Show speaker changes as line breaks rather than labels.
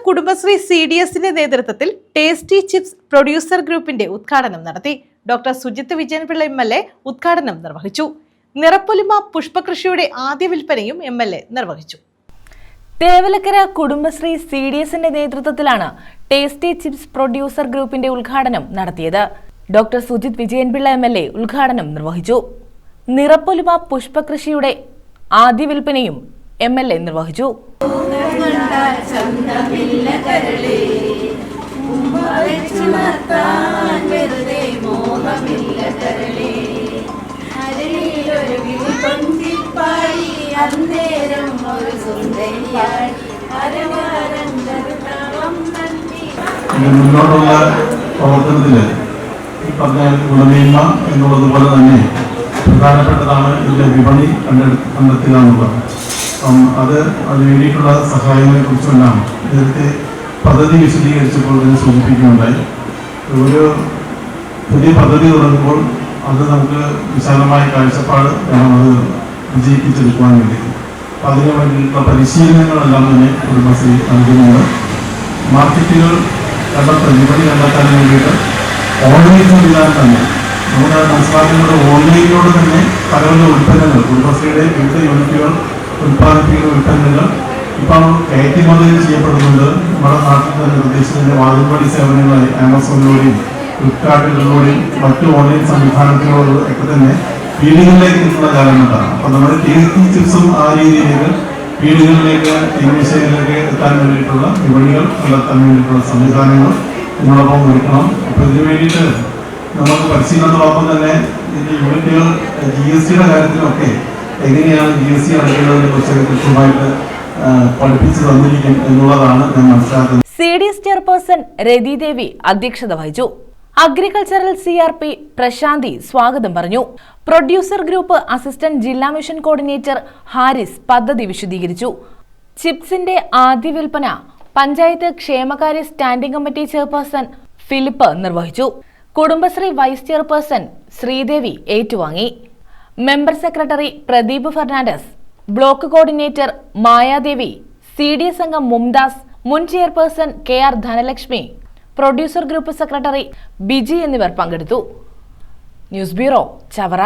കുടുംബശ്രീ CDSന്റെ നേതൃത്വത്തിൽ tasty chips producer ഗ്രൂപ്പിന്റെ ഉദ്ഘാടനം നടത്തി. ഡോക്ടർ സുജിത്ത് വിജയൻപിള്ള MLA ഉദ്ഘാടനം നിർവഹിച്ചു. നിറപ്പൊലിമ പുഷ്പകൃഷിയുടെ ആദ്യ വിൽപ്പനയും MLA നിർവഹിച്ചു.
തേവലക്കര കുടുംബശ്രീ CDSന്റെ നേതൃത്വത്തിലാണ് ടേസ്റ്റി ചിപ്സ് പ്രൊഡ്യൂസർ ഗ്രൂപ്പിന്റെ ഉദ്ഘാടനം നടത്തിയത്. ഡോക്ടർ സുജിത്ത് വിജയൻപിള്ള MLA ഉദ്ഘാടനം നിർവഹിച്ചു. നിറപ്പൊലിമ പുഷ്പകൃഷിയുടെ ആദ്യ വിൽപ്പനയും MLA നിർവഹിച്ചു.
മുന്നോട്ടുള്ള പ്രവർത്തനത്തില് ഈ പറഞ്ഞ ഗുണമേന്മ എന്നുള്ളതുപോലെ തന്നെ പ്രധാനപ്പെട്ടതാണ് ഇതിന്റെ വിപണി കണ്ടെത്തുക എന്നുള്ളത്. അതിനു വേണ്ടിയിട്ടുള്ള സഹായങ്ങളെ കുറിച്ചെല്ലാം നേരത്തെ പദ്ധതി വിശദീകരിച്ചപ്പോൾ ഇതിനെ സൂചിപ്പിക്കുകയുണ്ടായി. ഒരു പുതിയ പദ്ധതി തുടങ്ങുമ്പോൾ അത് നമുക്ക് വിശാലമായ കാഴ്ചപ്പാട് വേണം അത് വിജയിപ്പിച്ചെടുക്കുവാൻ വേണ്ടി. അപ്പം അതിനു വേണ്ടിയിട്ടുള്ള പരിശീലനങ്ങളെല്ലാം തന്നെ കുടുംബശ്രീ നൽകുന്നുണ്ട്. മാർക്കറ്റുകൾ കണ്ടെത്താൻ, വിപണി കണ്ടെത്താൻ വേണ്ടിയിട്ട് ഓൺലൈൻ സംവിധാനം തന്നെ നമുക്ക് മനസ്സിലാക്കുന്നത് ഓൺലൈനിലൂടെ തന്നെ പല ഉൽപ്പന്നങ്ങൾ കുടുംബശ്രീയുടെ വിവിധ യൂണിറ്റുകൾ ഉൽപ്പാദിപ്പിക്കുന്ന ഉൽപ്പന്നങ്ങൾ ഇപ്പം കയറ്റുമതി ചെയ്യപ്പെടുന്നുണ്ട്. നമ്മുടെ നാട്ടിൽ തന്നെ പ്രദേശത്തിൻ്റെ വാതിൽപ്പടി സേവനങ്ങളായി ആമസോണിലൂടെയും ഫ്ലിപ്കാർട്ടുകളിലൂടെയും മറ്റു ഓൺലൈൻ സംവിധാനത്തിലൂടെ ഒക്കെ തന്നെ വീടുകളിലേക്ക് നിൽക്കുന്ന കാലഘട്ടമാണ്. അപ്പം നമ്മുടെ ടേസ്റ്റി ചിപ്സും ആ രീതിയിലേക്ക് വീടുകളിലേക്ക് തീമേശയിലേക്ക് എത്താൻ വേണ്ടിയിട്ടുള്ള വിപണികൾ കണ്ടെത്താൻ വേണ്ടിയിട്ടുള്ള സംവിധാനങ്ങൾ നമ്മളൊപ്പം ഒരുക്കണം. അപ്പോൾ ഇതിനു വേണ്ടിയിട്ട് നമുക്ക് പരിശീലനത്തോടൊപ്പം തന്നെ ഇതിൻ്റെ യൂണിറ്റുകൾ GSTയുടെ കാര്യത്തിലൊക്കെ എങ്ങനെയാണ് GST അടയ്ക്കുന്നതിനെ കുറിച്ച് കൃത്യമായിട്ട് പഠിപ്പിച്ചു തന്നിരിക്കും എന്നുള്ളതാണ് ഞാൻ മനസ്സിലാക്കുന്നത്.
CDS ചെയർപേഴ്സൺ രതി ദേവി അധ്യക്ഷത വഹിച്ചു. അഗ്രികൾച്ചറൽ CRP പ്രശാന്തി സ്വാഗതം പറഞ്ഞു. പ്രൊഡ്യൂസർ ഗ്രൂപ്പ് അസിസ്റ്റന്റ് ജില്ലാ മിഷൻ കോർഡിനേറ്റർ ഹാരിസ് പദ്ധതി വിശദീകരിച്ചു. ചിപ്സിന്റെ ആദ്യ വിൽപ്പന പഞ്ചായത്ത് ക്ഷേമകാര്യ സ്റ്റാൻഡിംഗ് കമ്മിറ്റി ചെയർപേഴ്സൺ ഫിലിപ്പ് നിർവഹിച്ചു. കുടുംബശ്രീ വൈസ് ചെയർപേഴ്സൺ ശ്രീദേവി ഏറ്റുവാങ്ങി. Member secretary Pradeep Fernandez, block coordinator Mayadevi, CDS അംഗം മുംതാസ്, മുൻ chairperson KR Dhanalakshmi, producer group secretary Biji എന്നിവർ പങ്കെടുത്തു. News bureau, Chavara.